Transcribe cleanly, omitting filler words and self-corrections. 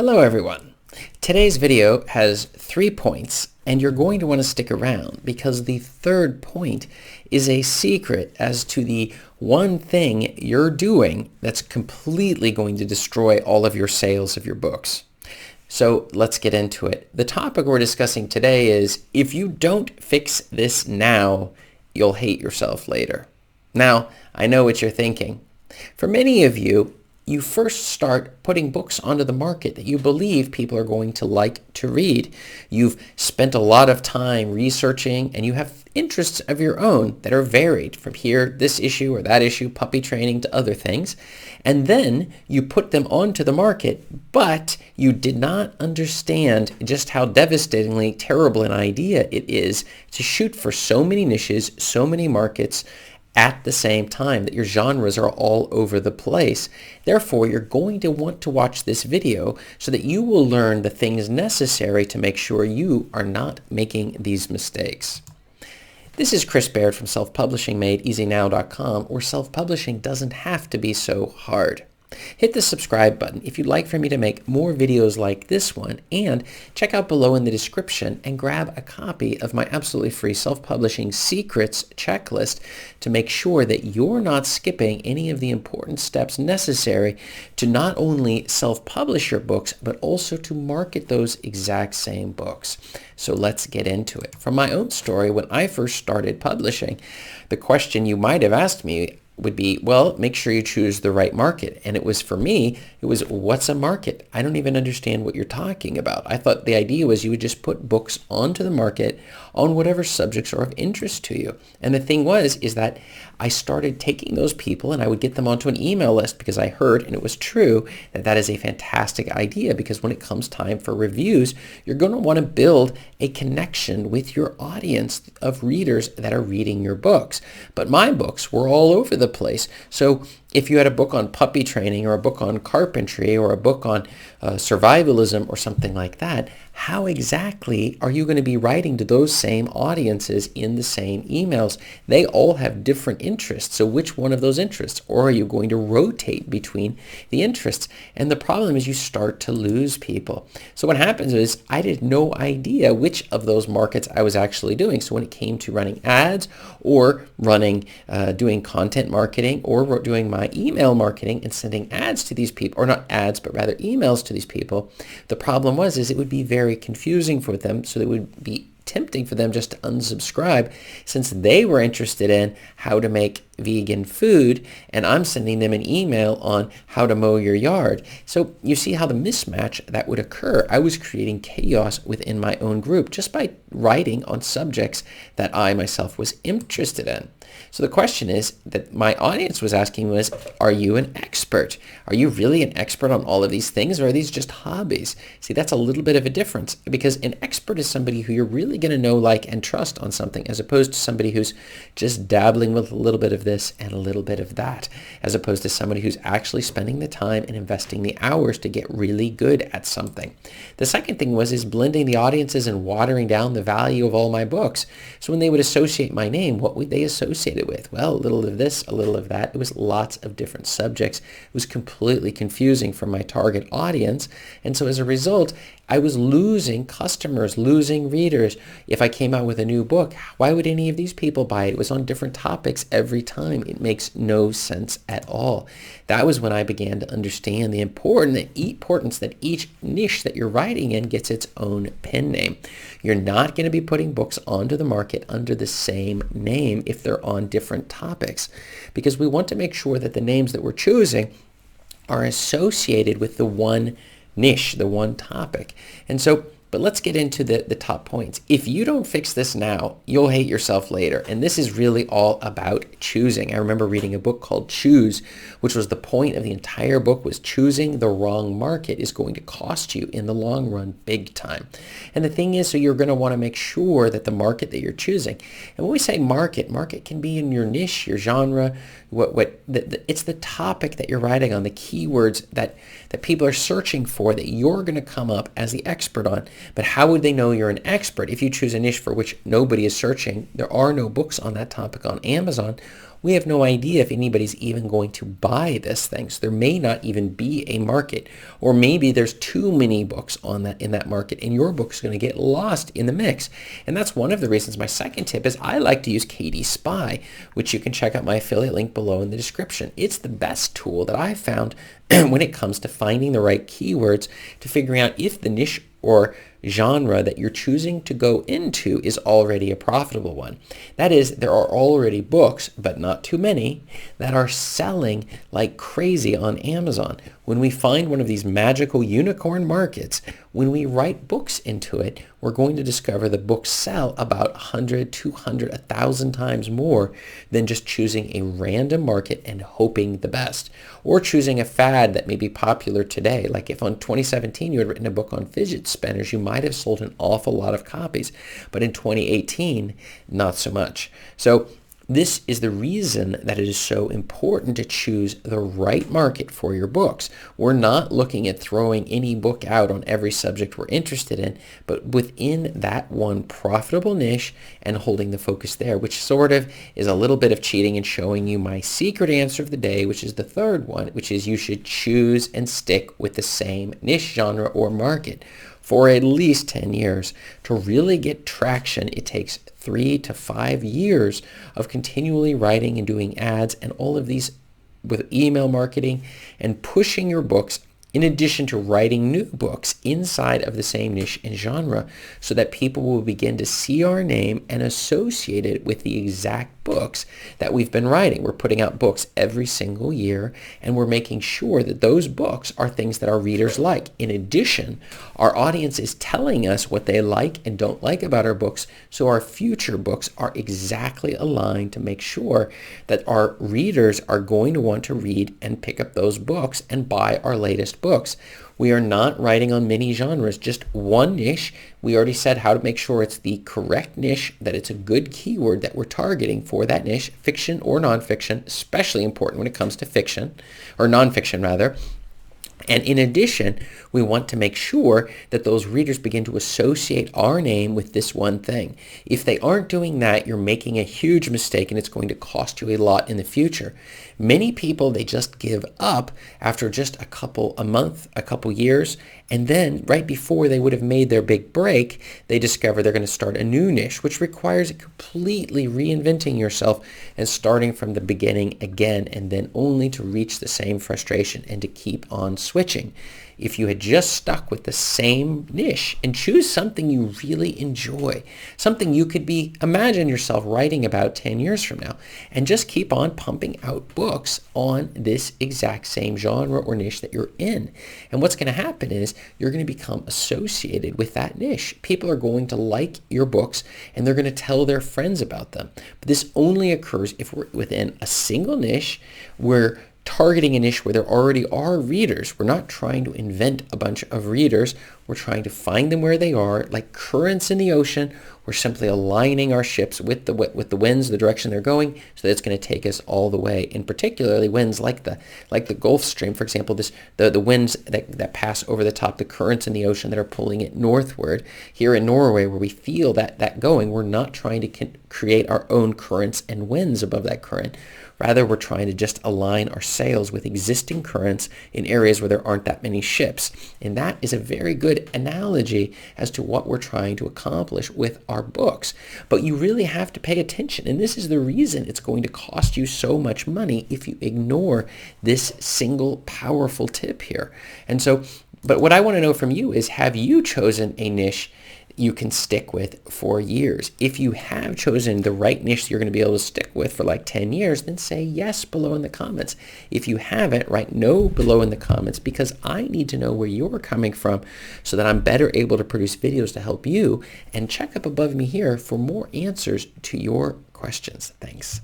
Hello everyone. Today's video has 3 points and you're going to want to stick around because the third point is a secret as to the one thing you're doing that's completely going to destroy all of your sales of your books. So let's get into it. The topic we're discussing today is if you don't fix this now, you'll hate yourself later. Now, I know what you're thinking. For many of you, you first start putting books onto the market that you believe people are going to like to read. You've spent a lot of time researching and you have interests of your own that are varied from here, this issue or that issue, puppy training to other things. And then you put them onto the market, but you did not understand just how devastatingly terrible an idea it is to shoot for so many niches, so many markets, at the same time that your genres are all over the place. Therefore, you're going to want to watch this video so that you will learn the things necessary to make sure you are not making these mistakes. This is Chris Baird from selfpublishingmadeeasynow.com, where self-publishing doesn't have to be so hard. Hit the subscribe button if you'd like for me to make more videos like this one, and check out below in the description and grab a copy of my absolutely free self-publishing secrets checklist to make sure that you're not skipping any of the important steps necessary to not only self-publish your books, but also to market those exact same books. So let's get into it. From my own story, when I first started publishing, the question you might have asked me would be, well, make sure you choose the right market. And it was, for me, it was, what's a market? I don't even understand what you're talking about. I thought the idea was you would just put books onto the market on whatever subjects are of interest to you. And the thing is that I started taking those people and I would get them onto an email list because I heard, and it was true, that that is a fantastic idea because when it comes time for reviews, you're going to want to build a connection with your audience of readers that are reading your books. But my books were all over the place. So if you had a book on puppy training or a book on carpentry or a book on survivalism or something like that, how exactly are you going to be writing to those same audiences in the same emails? They all have different interests. So which one of those interests? Or are you going to rotate between the interests? And the problem is you start to lose people. So what happens is I had no idea which of those markets I was actually doing. So when it came to running ads or doing content marketing or doing my email marketing and sending ads to these people, or not ads, but rather emails to these people, the problem was it would be very confusing for them. So it would be tempting for them just to unsubscribe since they were interested in how to make vegan food and I'm sending them an email on how to mow your yard. So you see how the mismatch that would occur. I was creating chaos within my own group just by writing on subjects that I myself was interested in. So the question is that my audience was asking was, are you an expert? Are you really an expert on all of these things, or are these just hobbies? See, that's a little bit of a difference because an expert is somebody who you're really going to know, like, and trust on something, as opposed to somebody who's just dabbling with a little bit of this and a little bit of that, as opposed to somebody who's actually spending the time and investing the hours to get really good at something. The second thing is blending the audiences and watering down the value of all my books. So when they would associate my name, what would they associate it with? Well, a little of this, a little of that. It was lots of different subjects. It was completely confusing for my target audience. And so as a result, I was losing customers, losing readers. If I came out with a new book, why would any of these people buy it? It was on different topics every time. It makes no sense at all. That was when I began to understand the importance that each niche that you're writing in gets its own pen name. You're not going to be putting books onto the market under the same name if they're on different topics, because we want to make sure that the names that we're choosing are associated with the one niche, the one topic. And so, but let's get into the top points. If you don't fix this now, you'll hate yourself later. And this is really all about choosing. I remember reading a book called Choose, which was the point of the entire book was choosing the wrong market is going to cost you in the long run big time. And the thing is, so you're going to want to make sure that the market that you're choosing, and when we say market can be in your niche, your genre, it's the topic that you're writing on, the keywords that people are searching for that you're going to come up as the expert on. But how would they know you're an expert if you choose a niche for which nobody is searching? There are no books on that topic on Amazon. We have no idea if anybody's even going to buy this thing. So there may not even be a market, or maybe there's too many books on that in that market, and your book's going to get lost in the mix. And that's one of the reasons. My second tip is I like to use KDSpy, which you can check out my affiliate link below in the description. It's the best tool that I've found when it comes to finding the right keywords, to figuring out if the niche or genre that you're choosing to go into is already a profitable one. That is, there are already books, but not too many, that are selling like crazy on Amazon. When we find one of these magical unicorn markets, when we write books into it, we're going to discover the books sell about 100, 200, 1,000 times more than just choosing a random market and hoping the best, or choosing a fad that may be popular today. Like if on 2017 you had written a book on fidget spinners, you might have sold an awful lot of copies, but in 2018, not so much. So this is the reason that it is so important to choose the right market for your books. We're not looking at throwing any book out on every subject we're interested in, but within that one profitable niche and holding the focus there, which sort of is a little bit of cheating and showing you my secret answer of the day, which is the third one, which is you should choose and stick with the same niche, genre, or market for at least 10 years. To really get traction, it takes 3 to 5 years of continually writing and doing ads and all of these with email marketing and pushing your books, in addition to writing new books inside of the same niche and genre, so that people will begin to see our name and associate it with the exact books that we've been writing. We're putting out books every single year, and we're making sure that those books are things that our readers like. In addition, our audience is telling us what they like and don't like about our books, so our future books are exactly aligned to make sure that our readers are going to want to read and pick up those books and buy our latest books. We are not writing on many genres, just one niche. We already said how to make sure it's the correct niche, that it's a good keyword that we're targeting for that niche, fiction or nonfiction, especially important when it comes to fiction, or nonfiction rather. And in addition, we want to make sure that those readers begin to associate our name with this one thing. If they aren't doing that, you're making a huge mistake, and it's going to cost you a lot in the future. Many people, they just give up after just a month, a couple years, and then right before they would have made their big break, they discover they're going to start a new niche, which requires completely reinventing yourself and starting from the beginning again, and then only to reach the same frustration and to keep on switching. If you had just stuck with the same niche and choose something you really enjoy, something you could imagine yourself writing about 10 years from now, and just keep on pumping out books on this exact same genre or niche that you're in. And what's going to happen is you're going to become associated with that niche. People are going to like your books, and they're going to tell their friends about them. But this only occurs if we're within a single niche. We're targeting a niche where there already are readers. We're not trying to invent a bunch of readers. We're trying to find them where they are, like currents in the ocean. We're simply aligning our ships with the winds, the direction they're going, so that it's going to take us all the way. And particularly winds like the Gulf Stream, for example, the winds that pass over the top, the currents in the ocean that are pulling it northward. Here in Norway, where we feel that going, we're not trying to create our own currents and winds above that current. Rather, we're trying to just align our sails with existing currents in areas where there aren't that many ships. And that is a very good analogy as to what we're trying to accomplish with our books. But you really have to pay attention. And this is the reason it's going to cost you so much money if you ignore this single powerful tip here. And so, but what I want to know from you is, have you chosen a niche you can stick with for years? If you have chosen the right niche you're going to be able to stick with for like 10 years, then say yes below in the comments. If you haven't, write no below in the comments, because I need to know where you're coming from so that I'm better able to produce videos to help you. And check up above me here for more answers to your questions. Thanks.